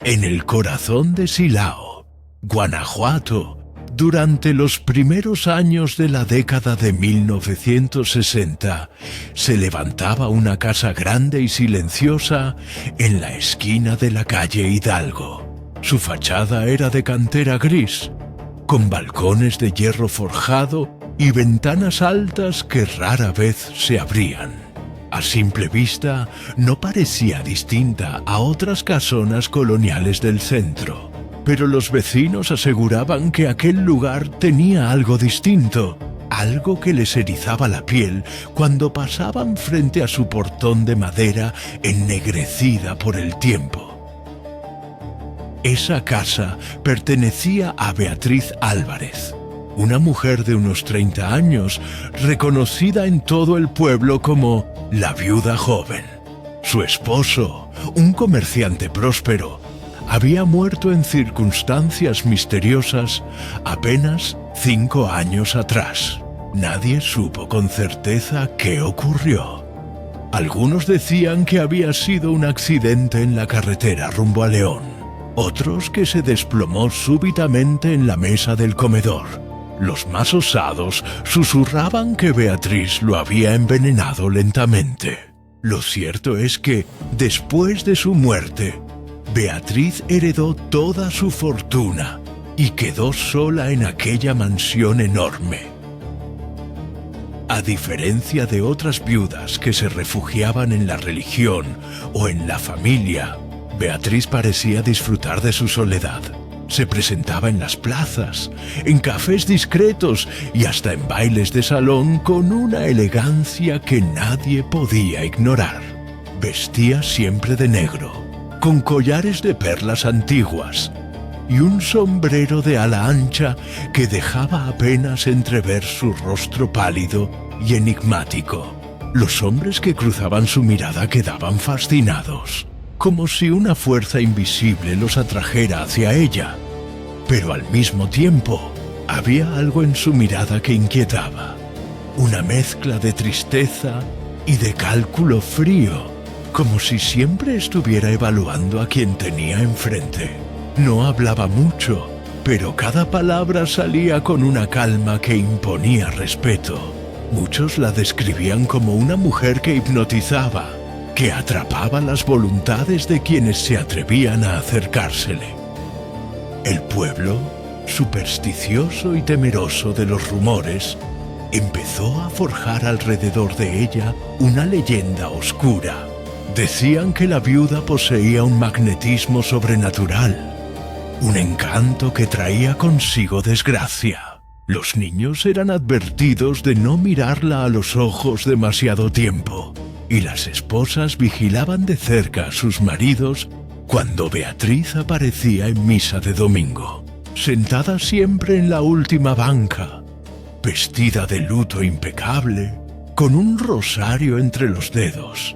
En el corazón de Silao, Guanajuato, durante los primeros años de la década de 1960, se levantaba una casa grande y silenciosa en la esquina de la calle Hidalgo. Su fachada era de cantera gris, con balcones de hierro forjado y ventanas altas que rara vez se abrían. A simple vista, no parecía distinta a otras casonas coloniales del centro, pero los vecinos aseguraban que aquel lugar tenía algo distinto, algo que les erizaba la piel cuando pasaban frente a su portón de madera ennegrecida por el tiempo. Esa casa pertenecía a Beatriz Álvarez, una mujer de unos 30 años, reconocida en todo el pueblo como la viuda joven. Su esposo, un comerciante próspero, había muerto en circunstancias misteriosas apenas 5 años atrás. Nadie supo con certeza qué ocurrió. Algunos decían que había sido un accidente en la carretera rumbo a León, otros que se desplomó súbitamente en la mesa del comedor. Los más osados susurraban que Beatriz lo había envenenado lentamente. Lo cierto es que, después de su muerte, Beatriz heredó toda su fortuna y quedó sola en aquella mansión enorme. A diferencia de otras viudas que se refugiaban en la religión o en la familia, Beatriz parecía disfrutar de su soledad. Se presentaba en las plazas, en cafés discretos y hasta en bailes de salón con una elegancia que nadie podía ignorar. Vestía siempre de negro, con collares de perlas antiguas y un sombrero de ala ancha que dejaba apenas entrever su rostro pálido y enigmático. Los hombres que cruzaban su mirada quedaban fascinados, como si una fuerza invisible los atrajera hacia ella. Pero al mismo tiempo, había algo en su mirada que inquietaba, una mezcla de tristeza y de cálculo frío, como si siempre estuviera evaluando a quien tenía enfrente. No hablaba mucho, pero cada palabra salía con una calma que imponía respeto. Muchos la describían como una mujer que hipnotizaba, que atrapaba las voluntades de quienes se atrevían a acercársele. El pueblo, supersticioso y temeroso de los rumores, empezó a forjar alrededor de ella una leyenda oscura. Decían que la viuda poseía un magnetismo sobrenatural, un encanto que traía consigo desgracia. Los niños eran advertidos de no mirarla a los ojos demasiado tiempo, y las esposas vigilaban de cerca a sus maridos cuando Beatriz aparecía en misa de domingo, sentada siempre en la última banca, vestida de luto impecable, con un rosario entre los dedos.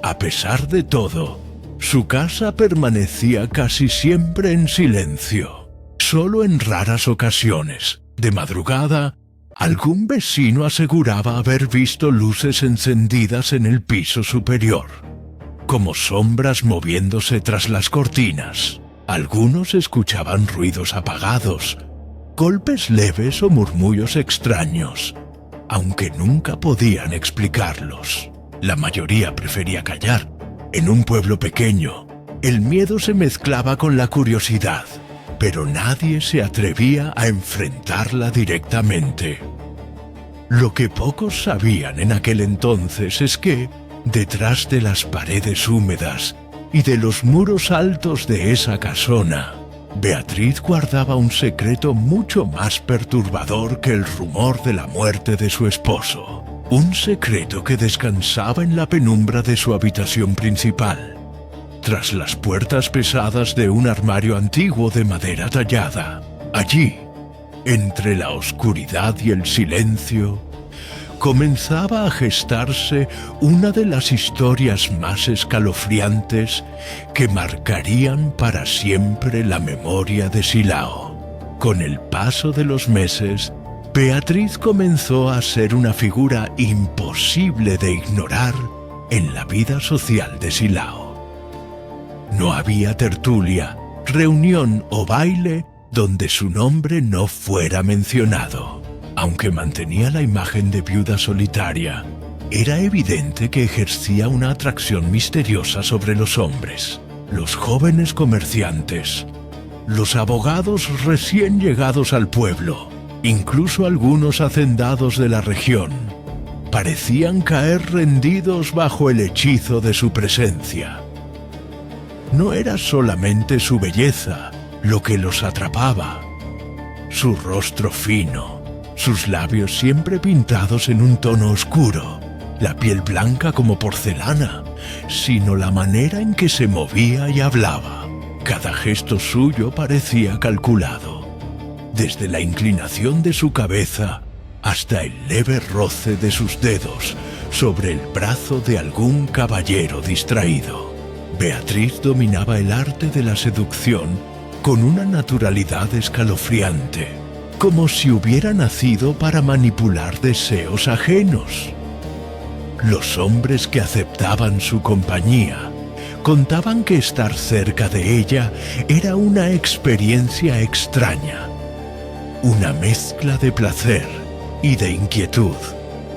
A pesar de todo, su casa permanecía casi siempre en silencio. Solo en raras ocasiones, de madrugada, algún vecino aseguraba haber visto luces encendidas en el piso superior, como sombras moviéndose tras las cortinas. Algunos escuchaban ruidos apagados, golpes leves o murmullos extraños, aunque nunca podían explicarlos. La mayoría prefería callar. En un pueblo pequeño, el miedo se mezclaba con la curiosidad, pero nadie se atrevía a enfrentarla directamente. Lo que pocos sabían en aquel entonces es que, detrás de las paredes húmedas y de los muros altos de esa casona, Beatriz guardaba un secreto mucho más perturbador que el rumor de la muerte de su esposo. Un secreto que descansaba en la penumbra de su habitación principal, tras las puertas pesadas de un armario antiguo de madera tallada. Allí, entre la oscuridad y el silencio, comenzaba a gestarse una de las historias más escalofriantes que marcarían para siempre la memoria de Silao. Con el paso de los meses, Beatriz comenzó a ser una figura imposible de ignorar en la vida social de Silao. No había tertulia, reunión o baile donde su nombre no fuera mencionado. Aunque mantenía la imagen de viuda solitaria, era evidente que ejercía una atracción misteriosa sobre los hombres, los jóvenes comerciantes, los abogados recién llegados al pueblo, incluso algunos hacendados de la región. Parecían caer rendidos bajo el hechizo de su presencia. No era solamente su belleza lo que los atrapaba, su rostro fino, sus labios siempre pintados en un tono oscuro, la piel blanca como porcelana, sino la manera en que se movía y hablaba. Cada gesto suyo parecía calculado, desde la inclinación de su cabeza hasta el leve roce de sus dedos sobre el brazo de algún caballero distraído. Beatriz dominaba el arte de la seducción con una naturalidad escalofriante, como si hubiera nacido para manipular deseos ajenos. Los hombres que aceptaban su compañía contaban que estar cerca de ella era una experiencia extraña, una mezcla de placer y de inquietud.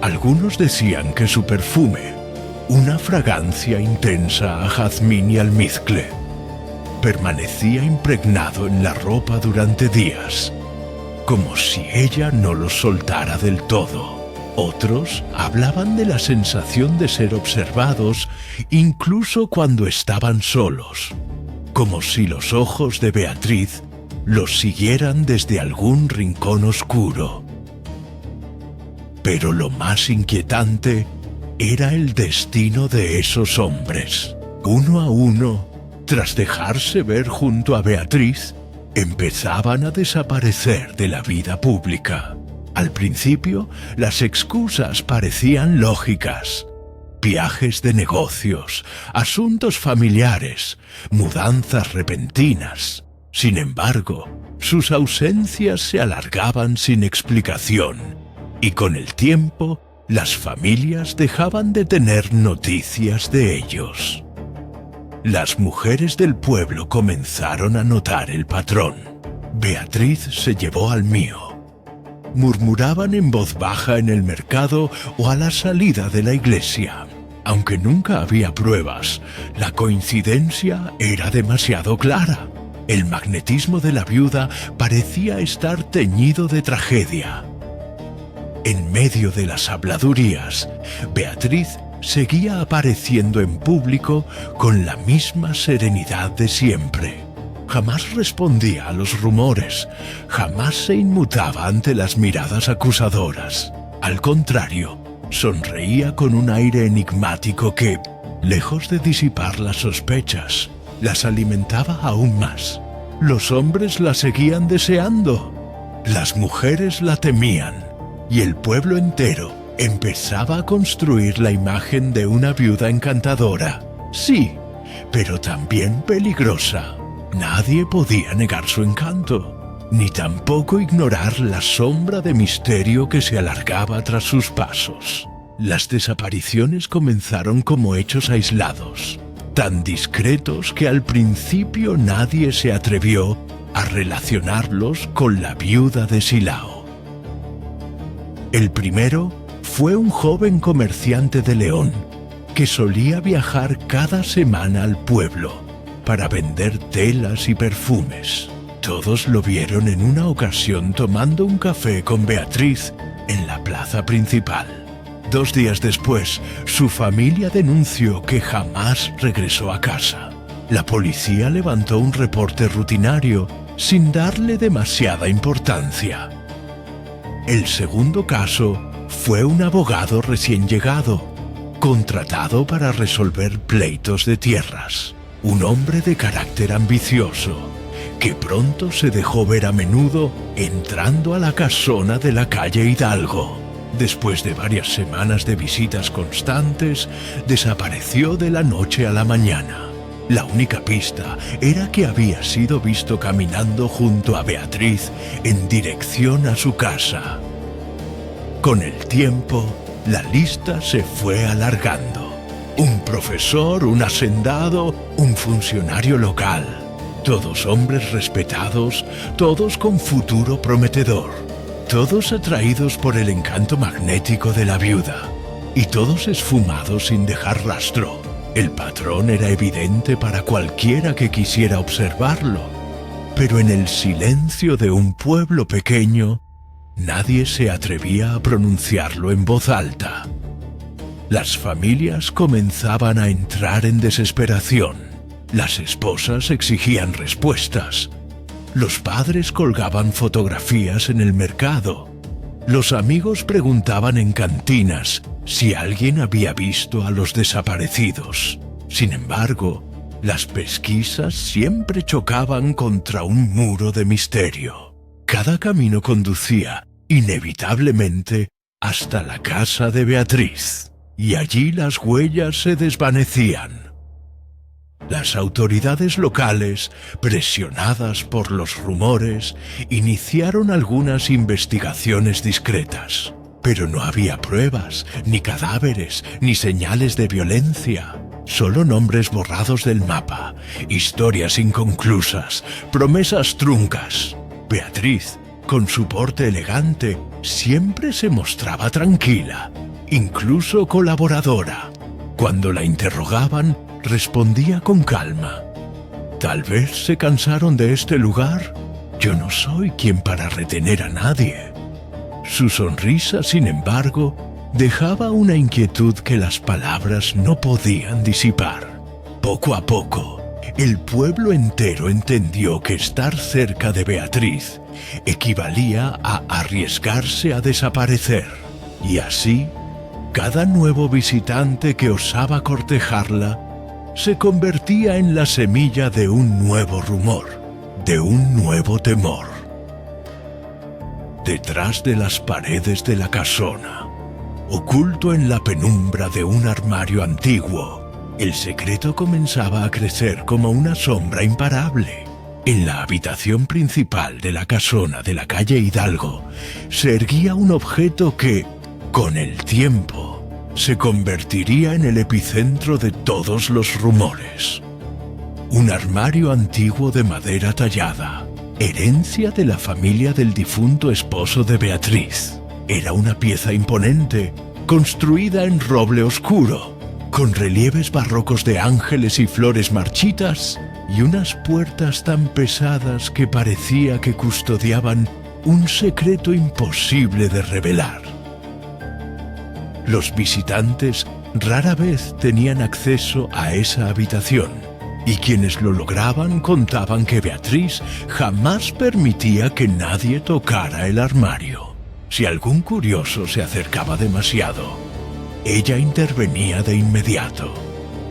Algunos decían que su perfume, una fragancia intensa a jazmín y almizcle, permanecía impregnado en la ropa durante días, como si ella no lo soltara del todo. Otros hablaban de la sensación de ser observados incluso cuando estaban solos, como si los ojos de Beatriz los siguieran desde algún rincón oscuro. Pero lo más inquietante era el destino de esos hombres. Uno a uno, tras dejarse ver junto a Beatriz, empezaban a desaparecer de la vida pública. Al principio, las excusas parecían lógicas. Viajes de negocios, asuntos familiares, mudanzas repentinas. Sin embargo, sus ausencias se alargaban sin explicación, y con el tiempo, las familias dejaban de tener noticias de ellos. Las mujeres del pueblo comenzaron a notar el patrón. Beatriz se llevó al mío. Murmuraban en voz baja en el mercado o a la salida de la iglesia. Aunque nunca había pruebas, la coincidencia era demasiado clara. El magnetismo de la viuda parecía estar teñido de tragedia. En medio de las habladurías, Beatriz seguía apareciendo en público con la misma serenidad de siempre. Jamás respondía a los rumores, jamás se inmutaba ante las miradas acusadoras. Al contrario, sonreía con un aire enigmático que, lejos de disipar las sospechas, las alimentaba aún más. Los hombres la seguían deseando, las mujeres la temían, y el pueblo entero empezaba a construir la imagen de una viuda encantadora. Sí, pero también peligrosa. Nadie podía negar su encanto, ni tampoco ignorar la sombra de misterio que se alargaba tras sus pasos. Las desapariciones comenzaron como hechos aislados, tan discretos que al principio nadie se atrevió a relacionarlos con la viuda de Silao. El primero fue un joven comerciante de León que solía viajar cada semana al pueblo para vender telas y perfumes. Todos lo vieron en una ocasión tomando un café con Beatriz en la plaza principal. 2 días después, su familia denunció que jamás regresó a casa. La policía levantó un reporte rutinario sin darle demasiada importancia. El segundo caso fue un abogado recién llegado, contratado para resolver pleitos de tierras. Un hombre de carácter ambicioso, que pronto se dejó ver a menudo entrando a la casona de la calle Hidalgo. Después de varias semanas de visitas constantes, desapareció de la noche a la mañana. La única pista era que había sido visto caminando junto a Beatriz en dirección a su casa. Con el tiempo, la lista se fue alargando. Un profesor, un hacendado, un funcionario local. Todos hombres respetados, todos con futuro prometedor. Todos atraídos por el encanto magnético de la viuda. Y todos esfumados sin dejar rastro. El patrón era evidente para cualquiera que quisiera observarlo. Pero en el silencio de un pueblo pequeño, nadie se atrevía a pronunciarlo en voz alta. Las familias comenzaban a entrar en desesperación. Las esposas exigían respuestas. Los padres colgaban fotografías en el mercado. Los amigos preguntaban en cantinas si alguien había visto a los desaparecidos. Sin embargo, las pesquisas siempre chocaban contra un muro de misterio. Cada camino conducía, inevitablemente, hasta la casa de Beatriz, y allí las huellas se desvanecían. Las autoridades locales, presionadas por los rumores, iniciaron algunas investigaciones discretas. Pero no había pruebas, ni cadáveres, ni señales de violencia. Solo nombres borrados del mapa, historias inconclusas, promesas truncas. Beatriz, con su porte elegante, siempre se mostraba tranquila, incluso colaboradora. Cuando la interrogaban, respondía con calma. Tal vez se cansaron de este lugar. Yo no soy quien para retener a nadie. Su sonrisa, sin embargo, dejaba una inquietud que las palabras no podían disipar. Poco a poco, el pueblo entero entendió que estar cerca de Beatriz equivalía a arriesgarse a desaparecer. Y así, cada nuevo visitante que osaba cortejarla se convertía en la semilla de un nuevo rumor, de un nuevo temor. Detrás de las paredes de la casona, oculto en la penumbra de un armario antiguo, el secreto comenzaba a crecer como una sombra imparable. En la habitación principal de la casona de la calle Hidalgo se erguía un objeto que, con el tiempo, se convertiría en el epicentro de todos los rumores. Un armario antiguo de madera tallada, herencia de la familia del difunto esposo de Beatriz. Era una pieza imponente, construida en roble oscuro, con relieves barrocos de ángeles y flores marchitas, y unas puertas tan pesadas que parecía que custodiaban un secreto imposible de revelar. Los visitantes rara vez tenían acceso a esa habitación, y quienes lo lograban contaban que Beatriz jamás permitía que nadie tocara el armario. Si algún curioso se acercaba demasiado, ella intervenía de inmediato,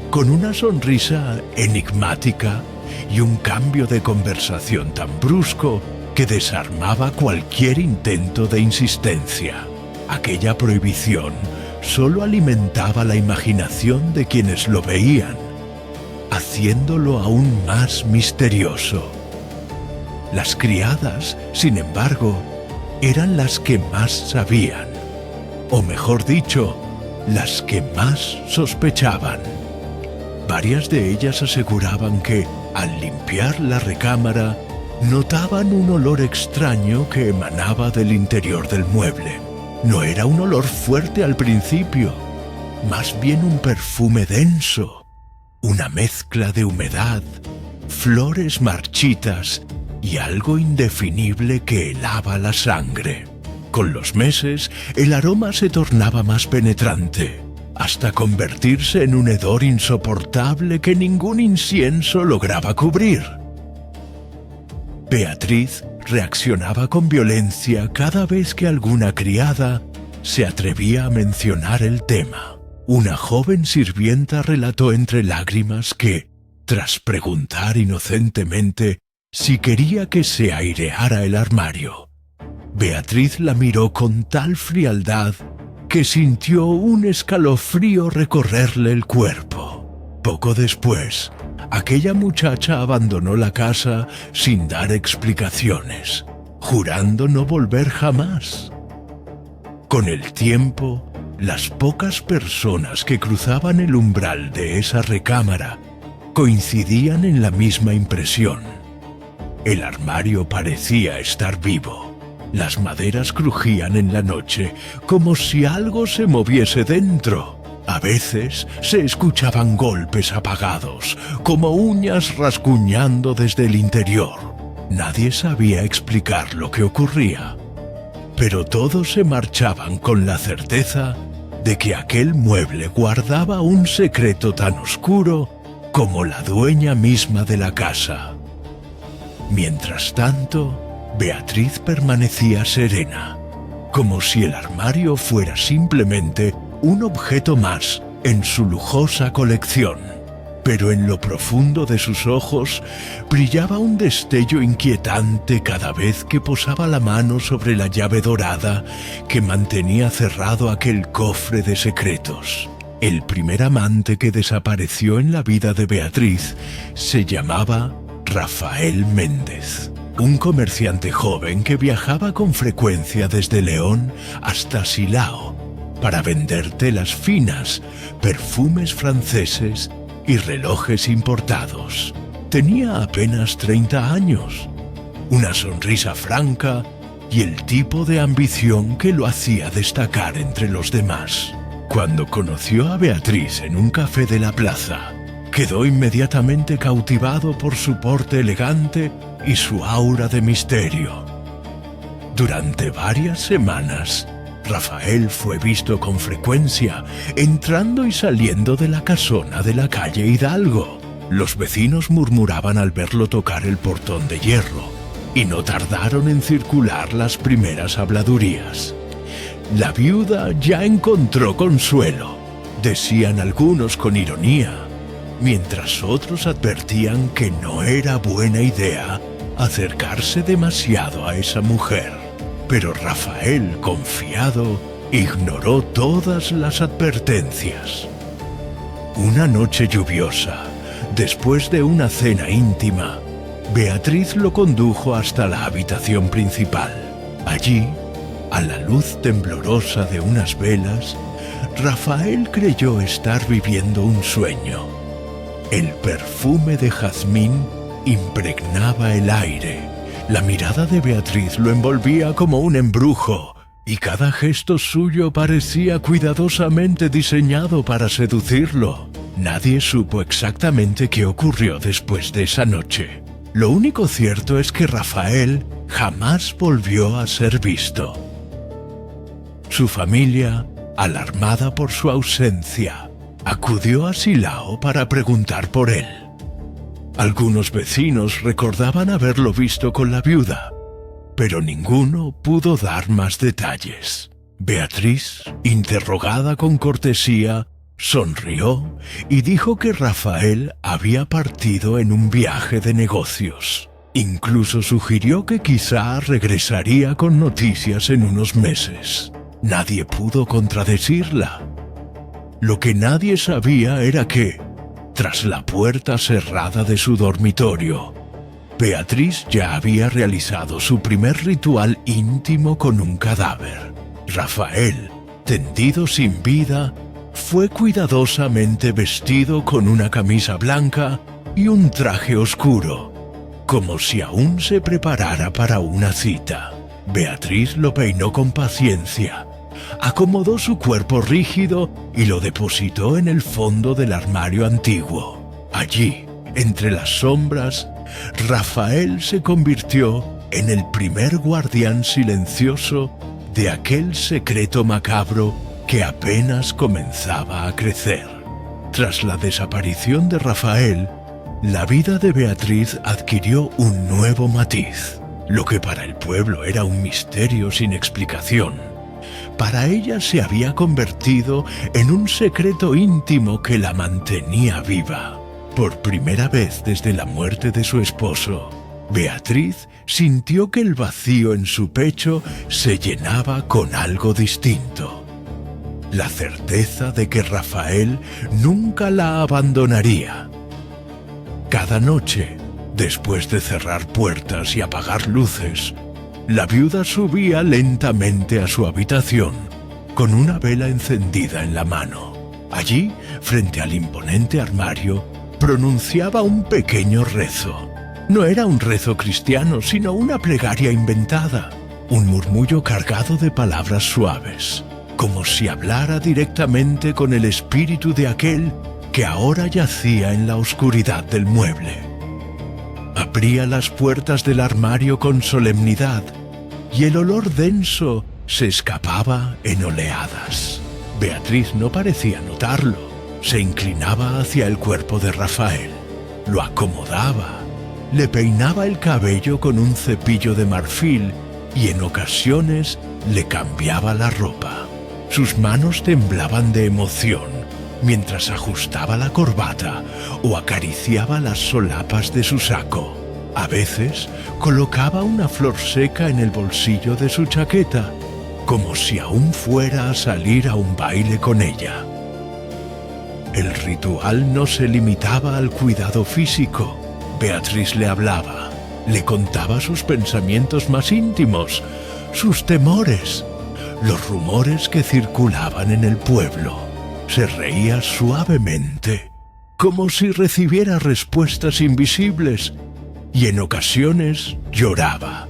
con una sonrisa enigmática y un cambio de conversación tan brusco que desarmaba cualquier intento de insistencia. Aquella prohibición solo alimentaba la imaginación de quienes lo veían, haciéndolo aún más misterioso. Las criadas, sin embargo, eran las que más sabían, o mejor dicho, las que más sospechaban. Varias de ellas aseguraban que, al limpiar la recámara, notaban un olor extraño que emanaba del interior del mueble. No era un olor fuerte al principio, más bien un perfume denso, una mezcla de humedad, flores marchitas y algo indefinible que helaba la sangre. Con los meses, el aroma se tornaba más penetrante, hasta convertirse en un hedor insoportable que ningún incienso lograba cubrir. Beatriz reaccionaba con violencia cada vez que alguna criada se atrevía a mencionar el tema. Una joven sirvienta relató entre lágrimas que, tras preguntar inocentemente si quería que se aireara el armario, Beatriz la miró con tal frialdad que sintió un escalofrío recorrerle el cuerpo. Poco después, aquella muchacha abandonó la casa sin dar explicaciones, jurando no volver jamás. Con el tiempo, las pocas personas que cruzaban el umbral de esa recámara coincidían en la misma impresión. El armario parecía estar vivo. Las maderas crujían en la noche como si algo se moviese dentro. A veces se escuchaban golpes apagados, como uñas rasguñando desde el interior. Nadie sabía explicar lo que ocurría, pero todos se marchaban con la certeza de que aquel mueble guardaba un secreto tan oscuro como la dueña misma de la casa. Mientras tanto, Beatriz permanecía serena, como si el armario fuera simplemente un objeto más en su lujosa colección. Pero en lo profundo de sus ojos brillaba un destello inquietante cada vez que posaba la mano sobre la llave dorada que mantenía cerrado aquel cofre de secretos. El primer amante que desapareció en la vida de Beatriz se llamaba Rafael Méndez, un comerciante joven que viajaba con frecuencia desde León hasta Silao para vender telas finas, perfumes franceses y relojes importados. Tenía apenas 30 años, una sonrisa franca y el tipo de ambición que lo hacía destacar entre los demás. Cuando conoció a Beatriz en un café de la plaza, quedó inmediatamente cautivado por su porte elegante y su aura de misterio. Durante varias semanas, Rafael fue visto con frecuencia entrando y saliendo de la casona de la calle Hidalgo. Los vecinos murmuraban al verlo tocar el portón de hierro, y no tardaron en circular las primeras habladurías. La viuda ya encontró consuelo, decían algunos con ironía, mientras otros advertían que no era buena idea acercarse demasiado a esa mujer. Pero Rafael, confiado, ignoró todas las advertencias. Una noche lluviosa, después de una cena íntima, Beatriz lo condujo hasta la habitación principal. Allí, a la luz temblorosa de unas velas, Rafael creyó estar viviendo un sueño. El perfume de jazmín impregnaba el aire. La mirada de Beatriz lo envolvía como un embrujo, y cada gesto suyo parecía cuidadosamente diseñado para seducirlo. Nadie supo exactamente qué ocurrió después de esa noche. Lo único cierto es que Rafael jamás volvió a ser visto. Su familia, alarmada por su ausencia, acudió a Silao para preguntar por él. Algunos vecinos recordaban haberlo visto con la viuda, pero ninguno pudo dar más detalles. Beatriz, interrogada con cortesía, sonrió y dijo que Rafael había partido en un viaje de negocios. Incluso sugirió que quizá regresaría con noticias en unos meses. Nadie pudo contradecirla. Lo que nadie sabía era que, tras la puerta cerrada de su dormitorio, Beatriz ya había realizado su primer ritual íntimo con un cadáver. Rafael, tendido sin vida, fue cuidadosamente vestido con una camisa blanca y un traje oscuro, como si aún se preparara para una cita. Beatriz lo peinó con paciencia, acomodó su cuerpo rígido y lo depositó en el fondo del armario antiguo. Allí, entre las sombras, Rafael se convirtió en el primer guardián silencioso de aquel secreto macabro que apenas comenzaba a crecer. Tras la desaparición de Rafael, la vida de Beatriz adquirió un nuevo matiz. Lo que para el pueblo era un misterio sin explicación, para ella se había convertido en un secreto íntimo que la mantenía viva. Por primera vez desde la muerte de su esposo, Beatriz sintió que el vacío en su pecho se llenaba con algo distinto. La certeza de que Rafael nunca la abandonaría. Cada noche, después de cerrar puertas y apagar luces, la viuda subía lentamente a su habitación con una vela encendida en la mano. Allí, frente al imponente armario, pronunciaba un pequeño rezo. No era un rezo cristiano, sino una plegaria inventada, un murmullo cargado de palabras suaves, como si hablara directamente con el espíritu de aquel que ahora yacía en la oscuridad del mueble. Abría las puertas del armario con solemnidad y el olor denso se escapaba en oleadas. Beatriz no parecía notarlo. Se inclinaba hacia el cuerpo de Rafael, lo acomodaba, le peinaba el cabello con un cepillo de marfil y en ocasiones le cambiaba la ropa. Sus manos temblaban de emoción mientras ajustaba la corbata o acariciaba las solapas de su saco. A veces colocaba una flor seca en el bolsillo de su chaqueta, como si aún fuera a salir a un baile con ella. El ritual no se limitaba al cuidado físico. Beatriz le hablaba, le contaba sus pensamientos más íntimos, sus temores, los rumores que circulaban en el pueblo. Se reía suavemente, como si recibiera respuestas invisibles, y en ocasiones lloraba,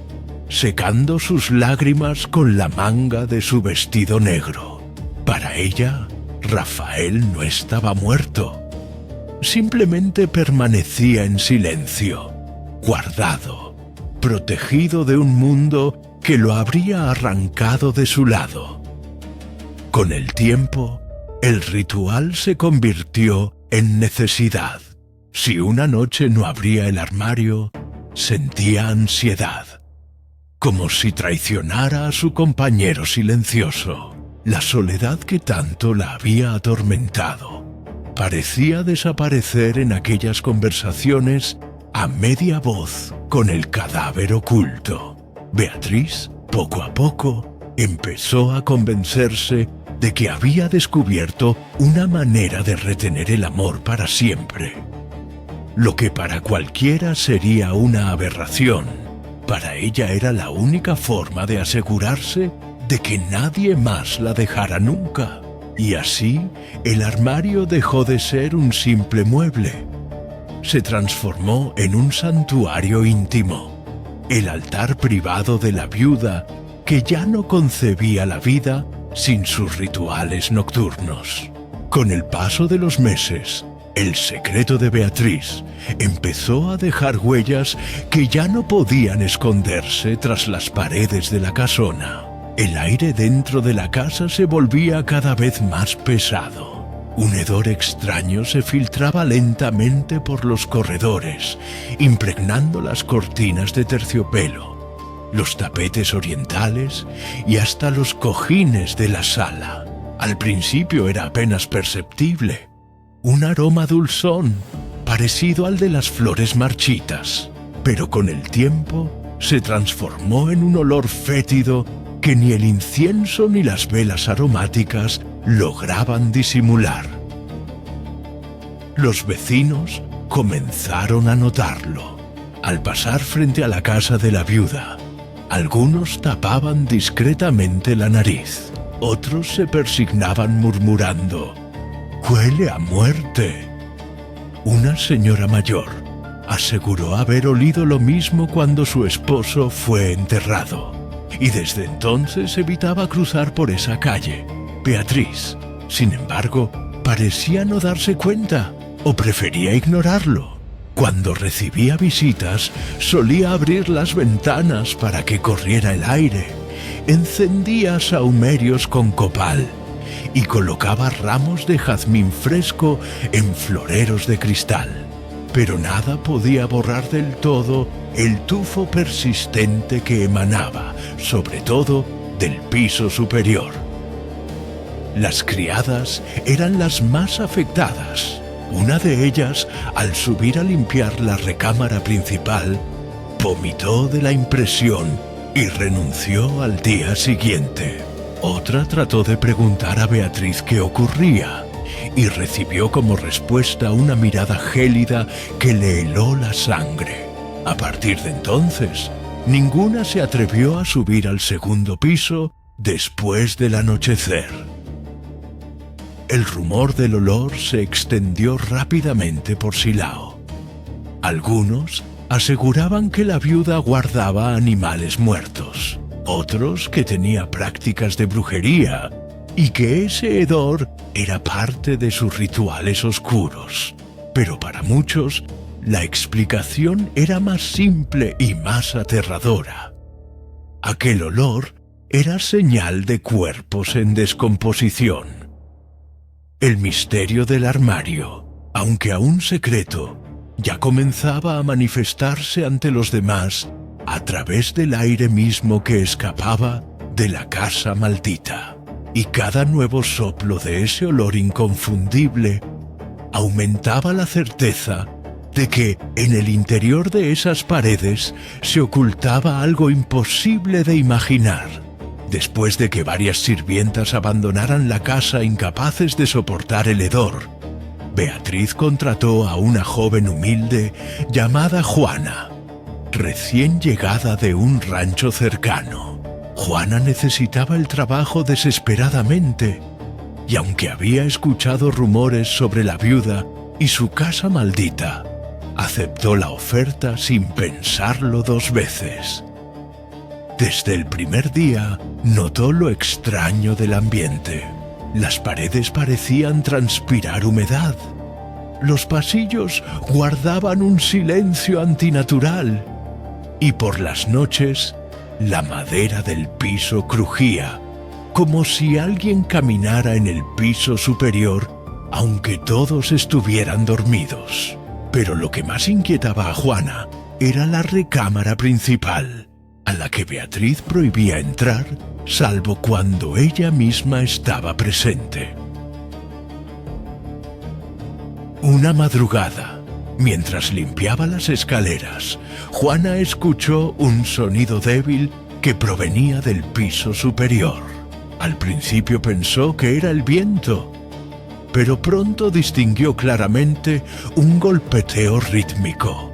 secando sus lágrimas con la manga de su vestido negro. Para ella, Rafael no estaba muerto. Simplemente permanecía en silencio, guardado, protegido de un mundo que lo habría arrancado de su lado. Con el tiempo, el ritual se convirtió en necesidad. Si una noche no abría el armario, sentía ansiedad, como si traicionara a su compañero silencioso. La soledad que tanto la había atormentado parecía desaparecer en aquellas conversaciones a media voz con el cadáver oculto. Beatriz, poco a poco, empezó a convencerse de que había descubierto una manera de retener el amor para siempre. Lo que para cualquiera sería una aberración, para ella era la única forma de asegurarse de que nadie más la dejara nunca. Y así, el armario dejó de ser un simple mueble. Se transformó en un santuario íntimo, el altar privado de la viuda que ya no concebía la vida sin sus rituales nocturnos. Con el paso de los meses, el secreto de Beatriz empezó a dejar huellas que ya no podían esconderse tras las paredes de la casona. El aire dentro de la casa se volvía cada vez más pesado. Un hedor extraño se filtraba lentamente por los corredores, impregnando las cortinas de terciopelo, los tapetes orientales y hasta los cojines de la sala. Al principio era apenas perceptible. Un aroma dulzón, parecido al de las flores marchitas, pero con el tiempo se transformó en un olor fétido que ni el incienso ni las velas aromáticas lograban disimular. Los vecinos comenzaron a notarlo. Al pasar frente a la casa de la viuda, algunos tapaban discretamente la nariz, otros se persignaban murmurando: «¡Huele a muerte!». Una señora mayor aseguró haber olido lo mismo cuando su esposo fue enterrado, y desde entonces evitaba cruzar por esa calle. Beatriz, sin embargo, parecía no darse cuenta o prefería ignorarlo. Cuando recibía visitas, solía abrir las ventanas para que corriera el aire, encendía sahumerios con copal y colocaba ramos de jazmín fresco en floreros de cristal. Pero nada podía borrar del todo el tufo persistente que emanaba, sobre todo del piso superior. Las criadas eran las más afectadas. Una de ellas, al subir a limpiar la recámara principal, vomitó de la impresión y renunció al día siguiente. Otra trató de preguntar a Beatriz qué ocurría y recibió como respuesta una mirada gélida que le heló la sangre. A partir de entonces, ninguna se atrevió a subir al segundo piso después del anochecer. El rumor del olor se extendió rápidamente por Silao. Algunos aseguraban que la viuda guardaba animales muertos, otros que tenía prácticas de brujería y que ese hedor era parte de sus rituales oscuros. Pero para muchos, la explicación era más simple y más aterradora. Aquel olor era señal de cuerpos en descomposición. El misterio del armario, aunque aún secreto, ya comenzaba a manifestarse ante los demás a través del aire mismo que escapaba de la casa maldita. Y cada nuevo soplo de ese olor inconfundible aumentaba la certeza de que en el interior de esas paredes se ocultaba algo imposible de imaginar. Después de que varias sirvientas abandonaran la casa incapaces de soportar el hedor, Beatriz contrató a una joven humilde llamada Juana, recién llegada de un rancho cercano. Juana necesitaba el trabajo desesperadamente, y aunque había escuchado rumores sobre la viuda y su casa maldita, aceptó la oferta sin pensarlo dos veces. Desde el primer día notó lo extraño del ambiente. Las paredes parecían transpirar humedad. Los pasillos guardaban un silencio antinatural. Y por las noches, la madera del piso crujía, como si alguien caminara en el piso superior, aunque todos estuvieran dormidos. Pero lo que más inquietaba a Juana era la recámara principal, a la que Beatriz prohibía entrar, salvo cuando ella misma estaba presente. Una madrugada, mientras limpiaba las escaleras, Juana escuchó un sonido débil que provenía del piso superior. Al principio pensó que era el viento, pero pronto distinguió claramente un golpeteo rítmico,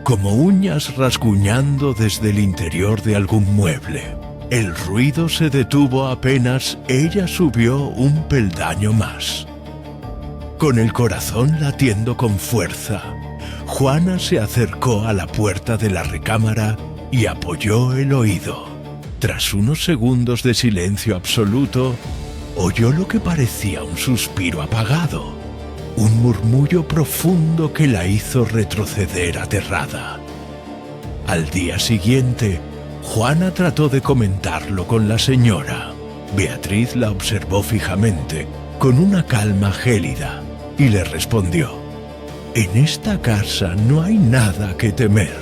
como uñas rasguñando desde el interior de algún mueble. El ruido se detuvo apenas ella subió un peldaño más. Con el corazón latiendo con fuerza, Juana se acercó a la puerta de la recámara y apoyó el oído. Tras unos segundos de silencio absoluto, oyó lo que parecía un suspiro apagado, un murmullo profundo que la hizo retroceder aterrada. Al día siguiente, Juana trató de comentarlo con la señora. Beatriz la observó fijamente, con una calma gélida, y le respondió: «En esta casa no hay nada que temer,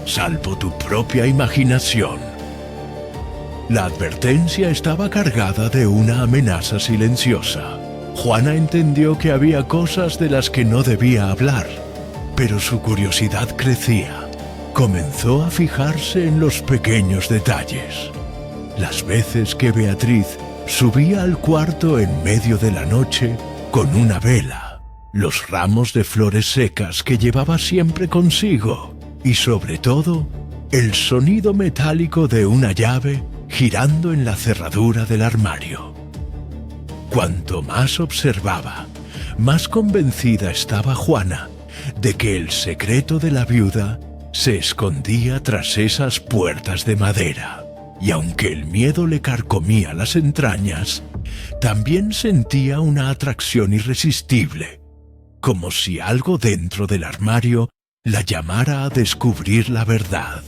salvo tu propia imaginación». La advertencia estaba cargada de una amenaza silenciosa. Juana entendió que había cosas de las que no debía hablar, pero su curiosidad crecía. Comenzó a fijarse en los pequeños detalles. Las veces que Beatriz subía al cuarto en medio de la noche con una vela, los ramos de flores secas que llevaba siempre consigo y, sobre todo, el sonido metálico de una llave girando en la cerradura del armario. Cuanto más observaba, más convencida estaba Juana de que el secreto de la viuda se escondía tras esas puertas de madera. Y aunque el miedo le carcomía las entrañas, también sentía una atracción irresistible, como si algo dentro del armario la llamara a descubrir la verdad.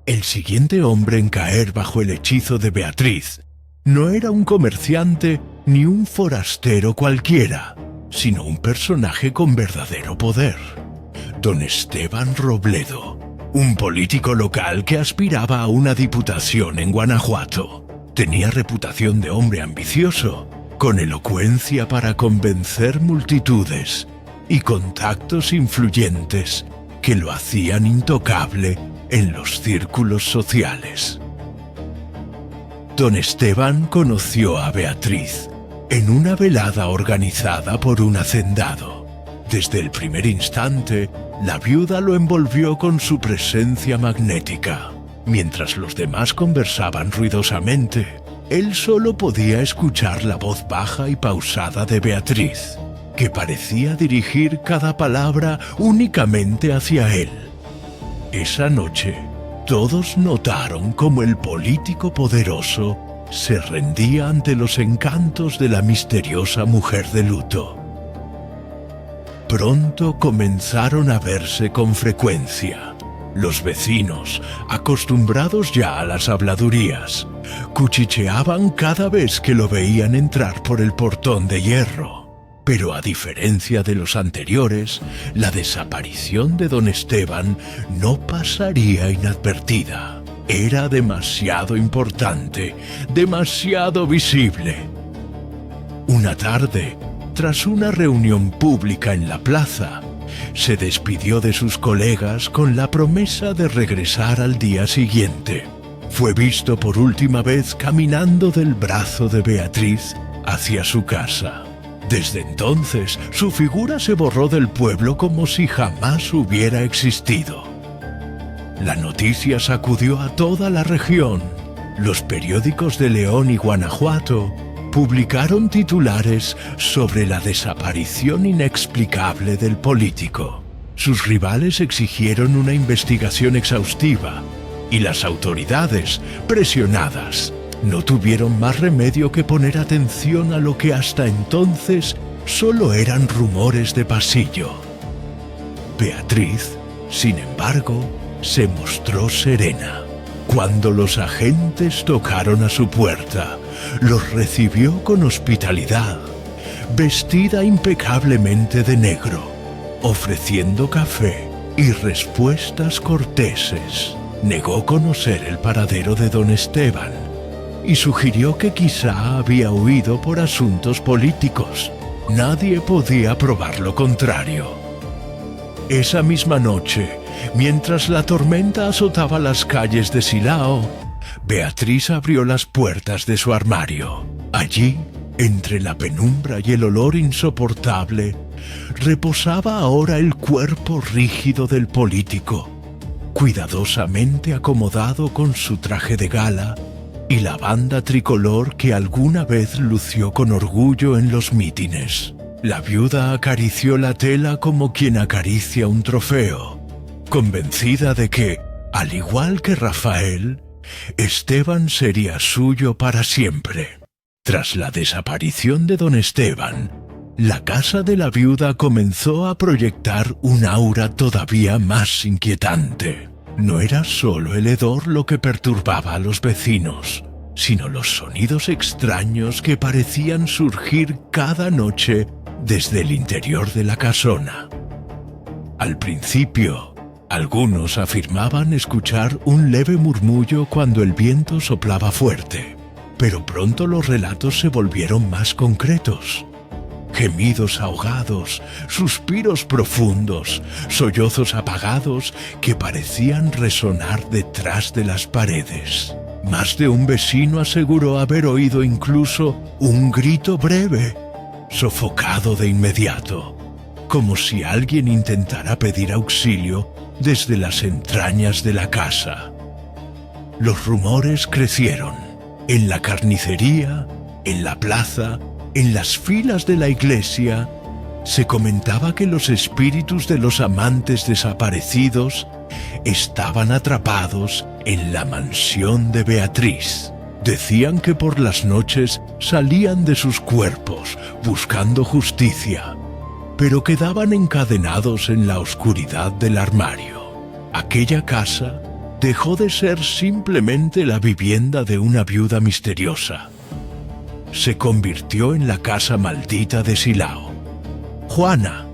El siguiente hombre en caer bajo el hechizo de Beatriz no era un comerciante ni un forastero cualquiera, sino un personaje con verdadero poder: don Esteban Robledo, un político local que aspiraba a una diputación en Guanajuato. Tenía reputación de hombre ambicioso, con elocuencia para convencer multitudes y contactos influyentes que lo hacían intocable en los círculos sociales. Don Esteban conoció a Beatriz en una velada organizada por un hacendado. Desde el primer instante, la viuda lo envolvió con su presencia magnética. Mientras los demás conversaban ruidosamente, Él solo podía escuchar la voz baja y pausada de Beatriz, que parecía dirigir cada palabra únicamente hacia él. Esa noche, todos notaron cómo el político poderoso se rendía ante los encantos de la misteriosa mujer de luto. Pronto comenzaron a verse con frecuencia. Los vecinos, acostumbrados ya a las habladurías, cuchicheaban cada vez que lo veían entrar por el portón de hierro. Pero a diferencia de los anteriores, la desaparición de don Esteban no pasaría inadvertida. Era demasiado importante, demasiado visible. Una tarde, tras una reunión pública en la plaza, se despidió de sus colegas con la promesa de regresar al día siguiente. Fue visto por última vez caminando del brazo de Beatriz hacia su casa. Desde entonces, su figura se borró del pueblo como si jamás hubiera existido. La noticia sacudió a toda la región. Los periódicos de León y Guanajuato publicaron titulares sobre la desaparición inexplicable del político. Sus rivales exigieron una investigación exhaustiva y las autoridades, presionadas, no tuvieron más remedio que poner atención a lo que hasta entonces solo eran rumores de pasillo. Beatriz, sin embargo, se mostró serena. Cuando los agentes tocaron a su puerta, los recibió con hospitalidad, vestida impecablemente de negro, ofreciendo café y respuestas corteses. Negó conocer el paradero de don Esteban y sugirió que quizá había huido por asuntos políticos. Nadie podía probar lo contrario. Esa misma noche, mientras la tormenta azotaba las calles de Silao, Beatriz abrió las puertas de su armario. Allí, entre la penumbra y el olor insoportable, reposaba ahora el cuerpo rígido del político, cuidadosamente acomodado con su traje de gala y la banda tricolor que alguna vez lució con orgullo en los mítines. La viuda acarició la tela como quien acaricia un trofeo, convencida de que, al igual que Rafael, Esteban sería suyo para siempre. Tras la desaparición de don Esteban, la casa de la viuda comenzó a proyectar un aura todavía más inquietante. No era solo el hedor lo que perturbaba a los vecinos, sino los sonidos extraños que parecían surgir cada noche desde el interior de la casona. Al principio, algunos afirmaban escuchar un leve murmullo cuando el viento soplaba fuerte, pero pronto los relatos se volvieron más concretos. Gemidos ahogados, suspiros profundos, sollozos apagados que parecían resonar detrás de las paredes. Más de un vecino aseguró haber oído incluso un grito breve, sofocado de inmediato, como si alguien intentara pedir auxilio desde las entrañas de la casa. Los rumores crecieron. En la carnicería, en la plaza, en las filas de la iglesia, se comentaba que los espíritus de los amantes desaparecidos estaban atrapados en la mansión de Beatriz. Decían que por las noches salían de sus cuerpos buscando justicia, pero quedaban encadenados en la oscuridad del armario. Aquella casa dejó de ser simplemente la vivienda de una viuda misteriosa. Se convirtió en la casa maldita de Silao. Juana,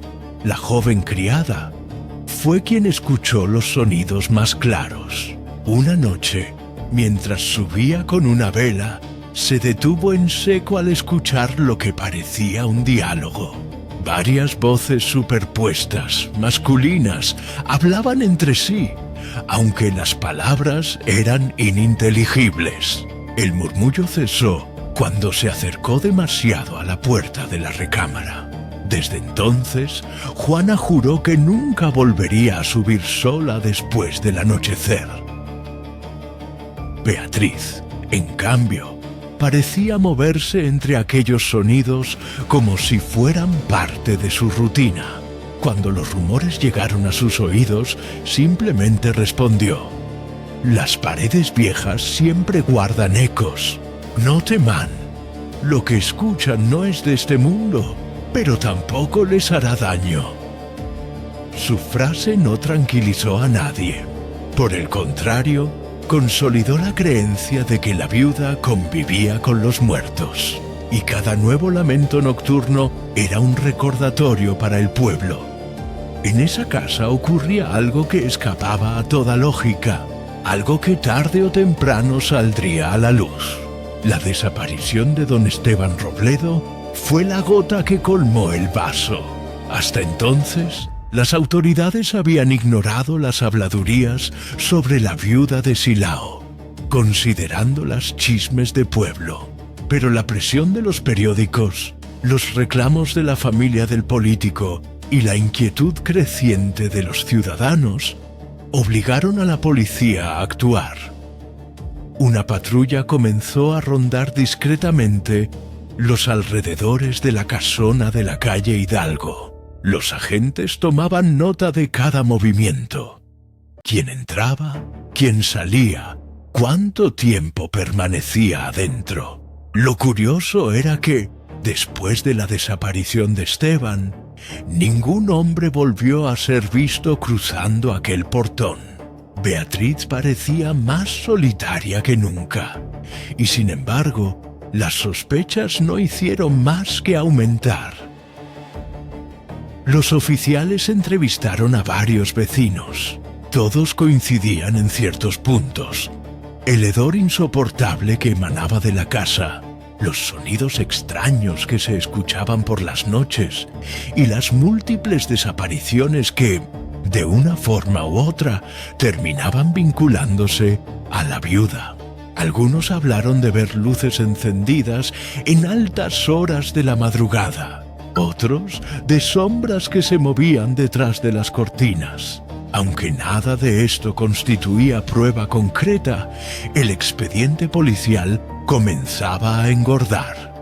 la joven criada, fue quien escuchó los sonidos más claros. Una noche, mientras subía con una vela, se detuvo en seco al escuchar lo que parecía un diálogo. Varias voces superpuestas, masculinas, hablaban entre sí, aunque las palabras eran ininteligibles. El murmullo cesó cuando se acercó demasiado a la puerta de la recámara. Desde entonces, Juana juró que nunca volvería a subir sola después del anochecer. Beatriz, en cambio, parecía moverse entre aquellos sonidos como si fueran parte de su rutina. Cuando los rumores llegaron a sus oídos, simplemente respondió: «Las paredes viejas siempre guardan ecos. No teman. Lo que escuchan no es de este mundo, pero tampoco les hará daño». Su frase no tranquilizó a nadie. Por el contrario, consolidó la creencia de que la viuda convivía con los muertos, y cada nuevo lamento nocturno era un recordatorio para el pueblo. En esa casa ocurría algo que escapaba a toda lógica, algo que tarde o temprano saldría a la luz. La desaparición de don Esteban Robledo fue la gota que colmó el vaso. Hasta entonces, las autoridades habían ignorado las habladurías sobre la viuda de Silao, considerándolas chismes de pueblo. Pero la presión de los periódicos, los reclamos de la familia del político y la inquietud creciente de los ciudadanos obligaron a la policía a actuar. Una patrulla comenzó a rondar discretamente los alrededores de la casona de la calle Hidalgo. Los agentes tomaban nota de cada movimiento. ¿Quién entraba? ¿Quién salía? ¿Cuánto tiempo permanecía adentro? Lo curioso era que, después de la desaparición de Esteban, ningún hombre volvió a ser visto cruzando aquel portón. Beatriz parecía más solitaria que nunca, y sin embargo, las sospechas no hicieron más que aumentar. Los oficiales entrevistaron a varios vecinos. Todos coincidían en ciertos puntos. El hedor insoportable que emanaba de la casa, los sonidos extraños que se escuchaban por las noches y las múltiples desapariciones que, de una forma u otra, terminaban vinculándose a la viuda. Algunos hablaron de ver luces encendidas en altas horas de la madrugada. Otros de sombras que se movían detrás de las cortinas. Aunque nada de esto constituía prueba concreta, el expediente policial comenzaba a engordar.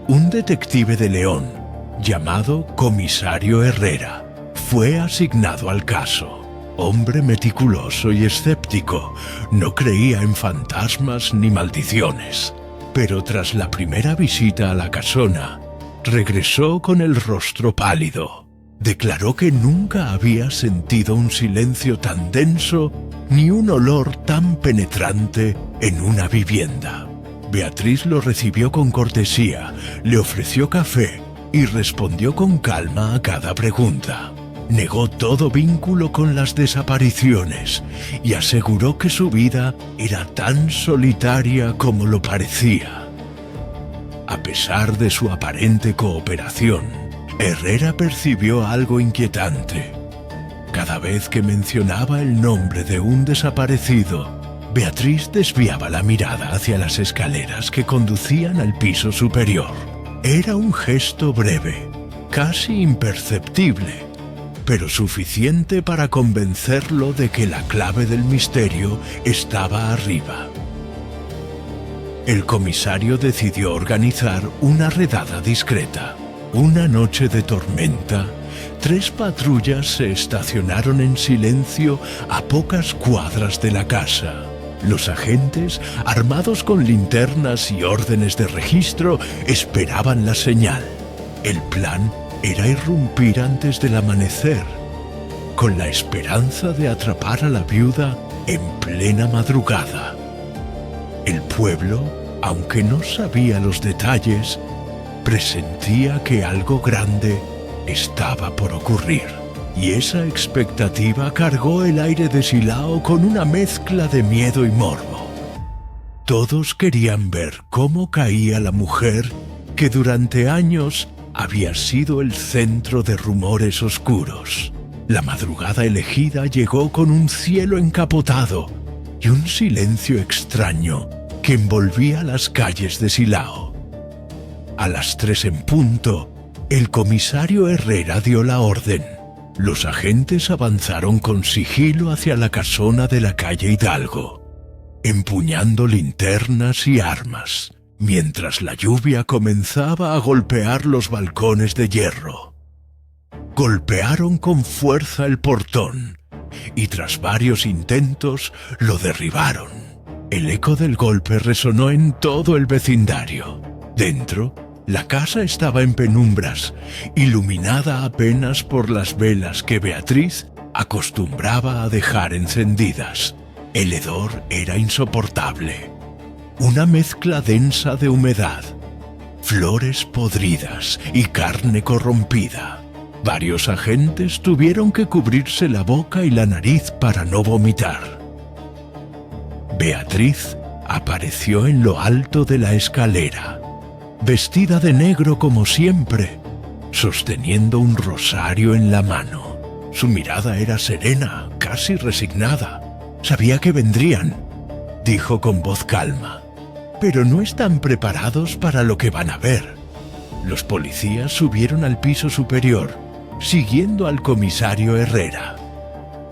Un detective de León, llamado Comisario Herrera, fue asignado al caso. Hombre meticuloso y escéptico, no creía en fantasmas ni maldiciones. Pero tras la primera visita a la casona, regresó con el rostro pálido. Declaró que nunca había sentido un silencio tan denso ni un olor tan penetrante en una vivienda. Beatriz lo recibió con cortesía, le ofreció café y respondió con calma a cada pregunta. Negó todo vínculo con las desapariciones y aseguró que su vida era tan solitaria como lo parecía. A pesar de su aparente cooperación, Herrera percibió algo inquietante. Cada vez que mencionaba el nombre de un desaparecido, Beatriz desviaba la mirada hacia las escaleras que conducían al piso superior. Era un gesto breve, casi imperceptible, pero suficiente para convencerlo de que la clave del misterio estaba arriba. El comisario decidió organizar una redada discreta. Una noche de tormenta, 3 patrullas se estacionaron en silencio a pocas cuadras de la casa. Los agentes, armados con linternas y órdenes de registro, esperaban la señal. El plan era irrumpir antes del amanecer, con la esperanza de atrapar a la viuda en plena madrugada. El pueblo, aunque no sabía los detalles, presentía que algo grande estaba por ocurrir. Y esa expectativa cargó el aire de Silao con una mezcla de miedo y morbo. Todos querían ver cómo caía la mujer que durante años había sido el centro de rumores oscuros. La madrugada elegida llegó con un cielo encapotado y un silencio extraño que envolvía las calles de Silao. A las 3 en punto, el comisario Herrera dio la orden. Los agentes avanzaron con sigilo hacia la casona de la calle Hidalgo. empuñando linternas y armas, mientras la lluvia comenzaba a golpear los balcones de hierro. Golpearon con fuerza el portón y tras varios intentos lo derribaron. El eco del golpe resonó en todo el vecindario. Dentro, la casa estaba en penumbras, iluminada apenas por las velas que Beatriz acostumbraba a dejar encendidas. El hedor era insoportable. Una mezcla densa de humedad, flores podridas y carne corrompida. Varios agentes tuvieron que cubrirse la boca y la nariz para no vomitar. Beatriz apareció en lo alto de la escalera, vestida de negro como siempre, sosteniendo un rosario en la mano. Su mirada era serena, casi resignada. Sabía que vendrían, dijo con voz calma, pero no están preparados para lo que van a ver. Los policías subieron al piso superior, siguiendo al comisario Herrera.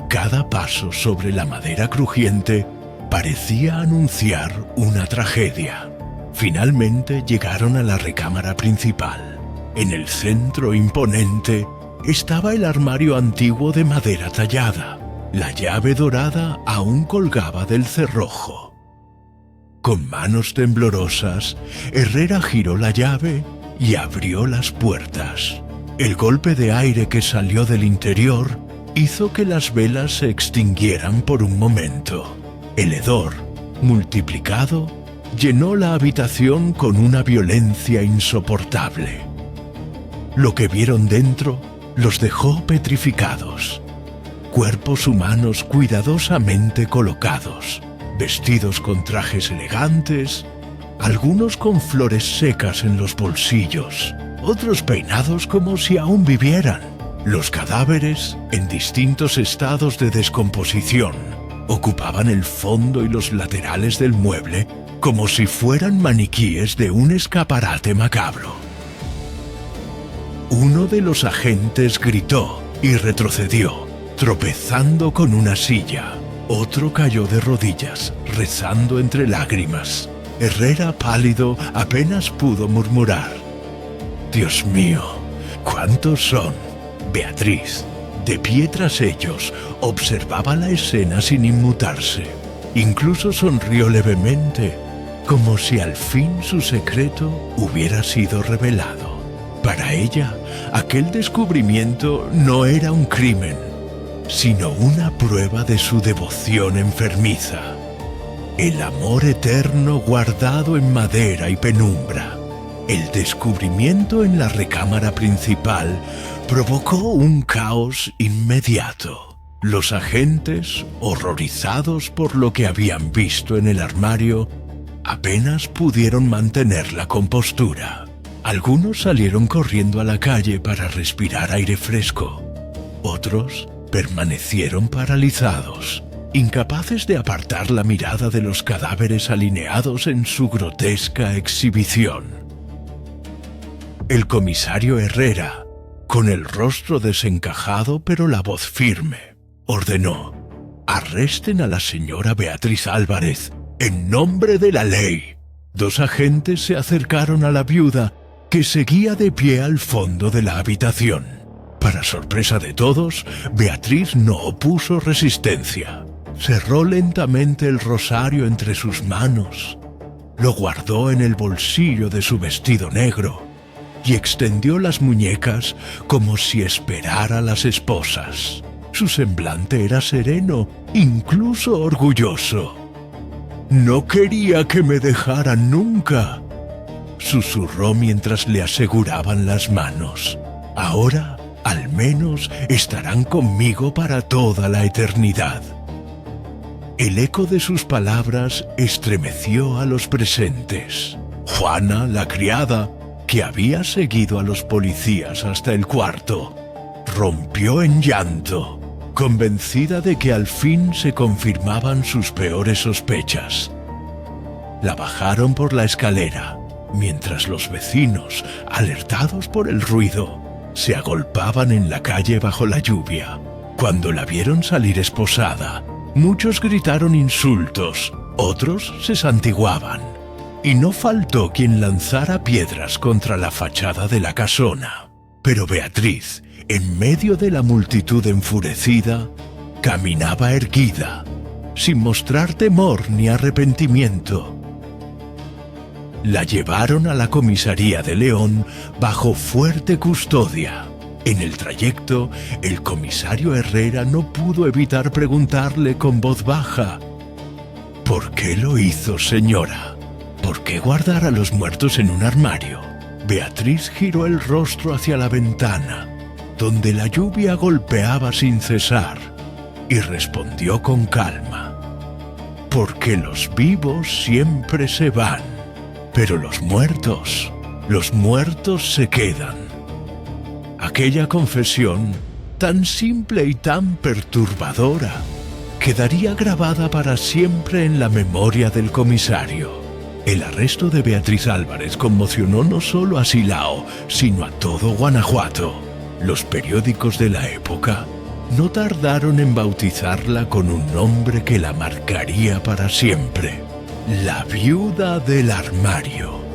Cada paso sobre la madera crujiente parecía anunciar una tragedia. Finalmente llegaron a la recámara principal. En el centro imponente estaba el armario antiguo de madera tallada. La llave dorada aún colgaba del cerrojo. Con manos temblorosas, Herrera giró la llave y abrió las puertas. El golpe de aire que salió del interior hizo que las velas se extinguieran por un momento. El hedor, multiplicado, llenó la habitación con una violencia insoportable. Lo que vieron dentro los dejó petrificados. Cuerpos humanos cuidadosamente colocados, vestidos con trajes elegantes, algunos con flores secas en los bolsillos, otros peinados como si aún vivieran. Los cadáveres, en distintos estados de descomposición, ocupaban el fondo y los laterales del mueble como si fueran maniquíes de un escaparate macabro. Uno de los agentes gritó y retrocedió, tropezando con una silla. Otro cayó de rodillas, rezando entre lágrimas. Herrera, pálido, apenas pudo murmurar: «Dios mío, ¿cuántos son?». Beatriz, de pie tras ellos, observaba la escena sin inmutarse. Incluso sonrió levemente, como si al fin su secreto hubiera sido revelado. Para ella, aquel descubrimiento no era un crimen, sino una prueba de su devoción enfermiza. El amor eterno guardado en madera y penumbra. El descubrimiento en la recámara principal provocó un caos inmediato. Los agentes, horrorizados por lo que habían visto en el armario, apenas pudieron mantener la compostura. Algunos salieron corriendo a la calle para respirar aire fresco. Otros permanecieron paralizados, incapaces de apartar la mirada de los cadáveres alineados en su grotesca exhibición. El comisario Herrera, con el rostro desencajado pero la voz firme, ordenó: «Arresten a la señora Beatriz Álvarez, en nombre de la ley». Dos agentes se acercaron a la viuda, que seguía de pie al fondo de la habitación. Para sorpresa de todos, Beatriz no opuso resistencia. Cerró lentamente el rosario entre sus manos, lo guardó en el bolsillo de su vestido negro y extendió las muñecas como si esperara a las esposas. Su semblante era sereno, incluso orgulloso. «No quería que me dejaran nunca», susurró mientras le aseguraban las manos. «Ahora, al menos, estarán conmigo para toda la eternidad». El eco de sus palabras estremeció a los presentes. Juana, la criada, que había seguido a los policías hasta el cuarto, rompió en llanto, convencida de que al fin se confirmaban sus peores sospechas. La bajaron por la escalera, mientras los vecinos, alertados por el ruido, se agolpaban en la calle bajo la lluvia. Cuando la vieron salir esposada, Muchos gritaron insultos, otros se santiguaban, y no faltó quien lanzara piedras contra la fachada de la casona. Pero Beatriz, en medio de la multitud enfurecida, caminaba erguida, sin mostrar temor ni arrepentimiento. La llevaron a la comisaría de León bajo fuerte custodia. En el trayecto, el comisario Herrera no pudo evitar preguntarle con voz baja: ¿por qué lo hizo, señora? ¿Por qué guardar a los muertos en un armario? Beatriz giró el rostro hacia la ventana, donde la lluvia golpeaba sin cesar, y respondió con calma: porque los vivos siempre se van, pero los muertos se quedan. Aquella confesión, tan simple y tan perturbadora, quedaría grabada para siempre en la memoria del comisario. El arresto de Beatriz Álvarez conmocionó no solo a Silao, sino a todo Guanajuato. Los periódicos de la época no tardaron en bautizarla con un nombre que la marcaría para siempre: la viuda del armario.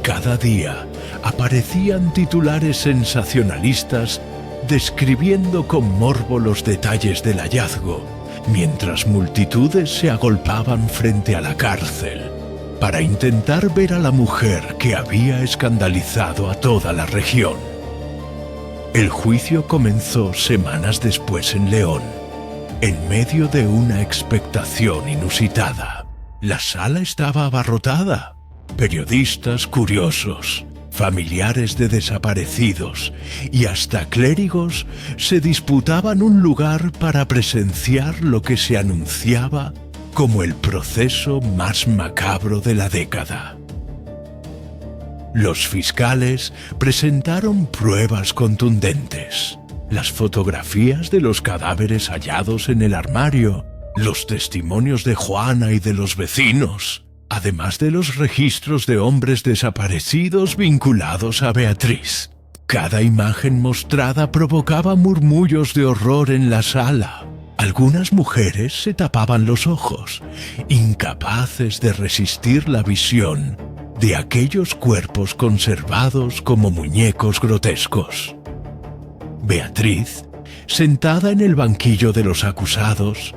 Cada día aparecían titulares sensacionalistas describiendo con morbo los detalles del hallazgo, mientras multitudes se agolpaban frente a la cárcel para intentar ver a la mujer que había escandalizado a toda la región. El juicio comenzó semanas después en León, en medio de una expectación inusitada. La sala estaba abarrotada. Periodistas curiosos, familiares de desaparecidos y hasta clérigos se disputaban un lugar para presenciar lo que se anunciaba como el proceso más macabro de la década. Los fiscales presentaron pruebas contundentes: las fotografías de los cadáveres hallados en el armario, los testimonios de Juana y de los vecinos, además de los registros de hombres desaparecidos vinculados a Beatriz. Cada imagen mostrada provocaba murmullos de horror en la sala. Algunas mujeres se tapaban los ojos, incapaces de resistir la visión de aquellos cuerpos conservados como muñecos grotescos. Beatriz, sentada en el banquillo de los acusados,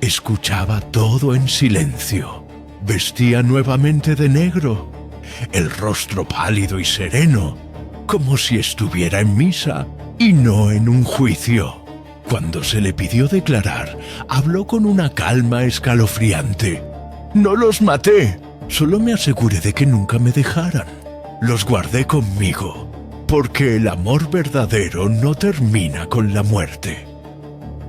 escuchaba todo en silencio. Vestía nuevamente de negro, el rostro pálido y sereno, como si estuviera en misa y no en un juicio. Cuando se le pidió declarar, habló con una calma escalofriante. «No los maté, solo me aseguré de que nunca me dejaran. Los guardé conmigo, porque el amor verdadero no termina con la muerte».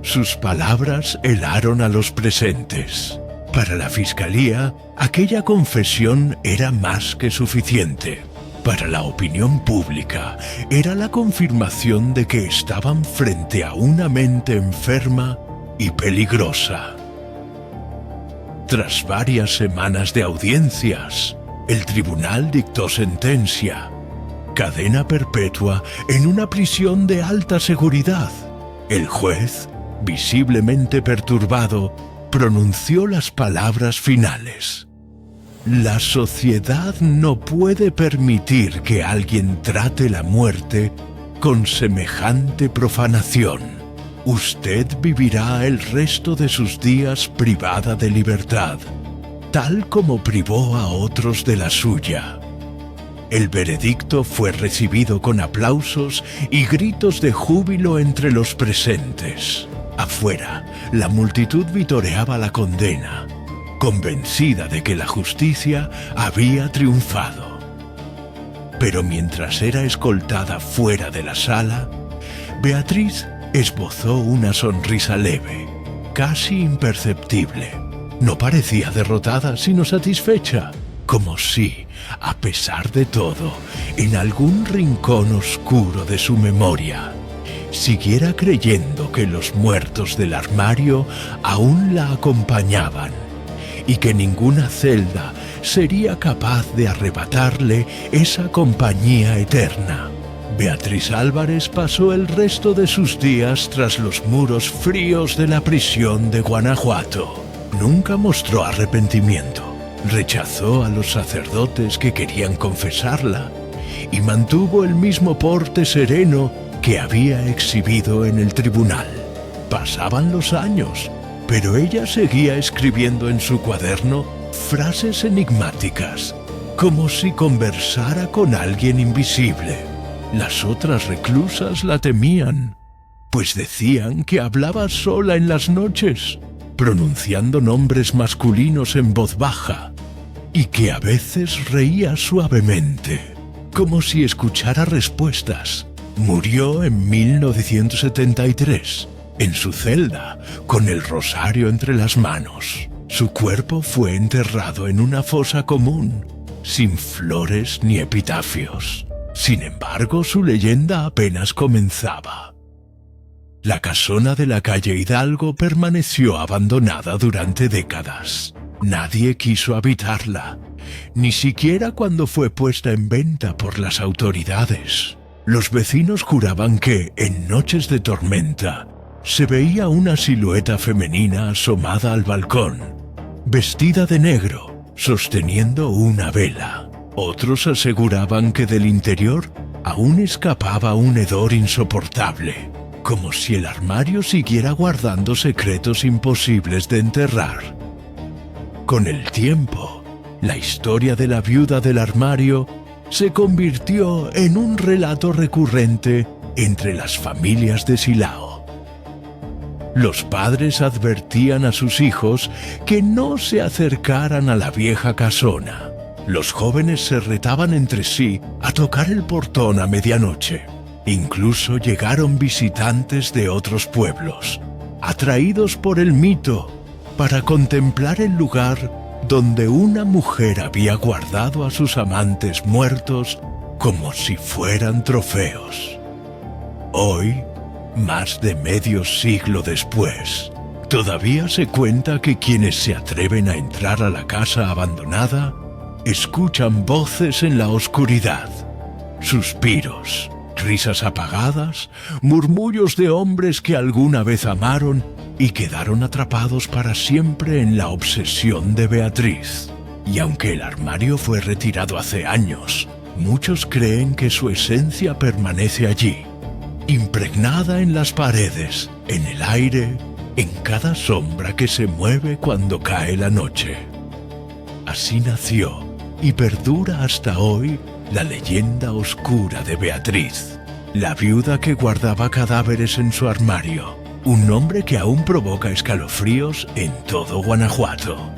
Sus palabras helaron a los presentes. Para la fiscalía, aquella confesión era más que suficiente. Para la opinión pública, era la confirmación de que estaban frente a una mente enferma y peligrosa. Tras varias semanas de audiencias, el tribunal dictó sentencia: cadena perpetua en una prisión de alta seguridad. El juez, visiblemente perturbado, pronunció las palabras finales: la sociedad no puede permitir que alguien trate la muerte con semejante profanación. Usted vivirá el resto de sus días privada de libertad, tal como privó a otros de la suya. El veredicto fue recibido con aplausos y gritos de júbilo entre los presentes. Afuera, la multitud vitoreaba la condena, convencida de que la justicia había triunfado. Pero mientras era escoltada fuera de la sala, Beatriz esbozó una sonrisa leve, casi imperceptible. No parecía derrotada, sino satisfecha, como si, a pesar de todo, en algún rincón oscuro de su memoria, siguiera creyendo que los muertos del armario aún la acompañaban y que ninguna celda sería capaz de arrebatarle esa compañía eterna. Beatriz Álvarez pasó el resto de sus días tras los muros fríos de la prisión de Guanajuato. Nunca mostró arrepentimiento, rechazó a los sacerdotes que querían confesarla y mantuvo el mismo porte sereno que había exhibido en el tribunal. Pasaban los años, pero ella seguía escribiendo en su cuaderno frases enigmáticas, como si conversara con alguien invisible. Las otras reclusas la temían, pues decían que hablaba sola en las noches, pronunciando nombres masculinos en voz baja, y que a veces reía suavemente, como si escuchara respuestas. Murió en 1973, en su celda, con el rosario entre las manos. Su cuerpo fue enterrado en una fosa común, sin flores ni epitafios. Sin embargo, su leyenda apenas comenzaba. La casona de la calle Hidalgo permaneció abandonada durante décadas. Nadie quiso habitarla, ni siquiera cuando fue puesta en venta por las autoridades. Los vecinos juraban que, en noches de tormenta, se veía una silueta femenina asomada al balcón, vestida de negro, sosteniendo una vela. Otros aseguraban que del interior aún escapaba un hedor insoportable, como si el armario siguiera guardando secretos imposibles de enterrar. Con el tiempo, la historia de la viuda del armario se convirtió en un relato recurrente entre las familias de Silao. Los padres advertían a sus hijos que no se acercaran a la vieja casona. Los jóvenes se retaban entre sí a tocar el portón a medianoche. Incluso llegaron visitantes de otros pueblos, atraídos por el mito, para contemplar el lugar donde una mujer había guardado a sus amantes muertos como si fueran trofeos. Hoy, más de medio siglo después, todavía se cuenta que quienes se atreven a entrar a la casa abandonada escuchan voces en la oscuridad, suspiros, risas apagadas, murmullos de hombres que alguna vez amaron y quedaron atrapados para siempre en la obsesión de Beatriz. Y aunque el armario fue retirado hace años, muchos creen que su esencia permanece allí, impregnada en las paredes, en el aire, en cada sombra que se mueve cuando cae la noche. Así nació y perdura hasta hoy la leyenda oscura de Beatriz, la viuda que guardaba cadáveres en su armario, un nombre que aún provoca escalofríos en todo Guanajuato.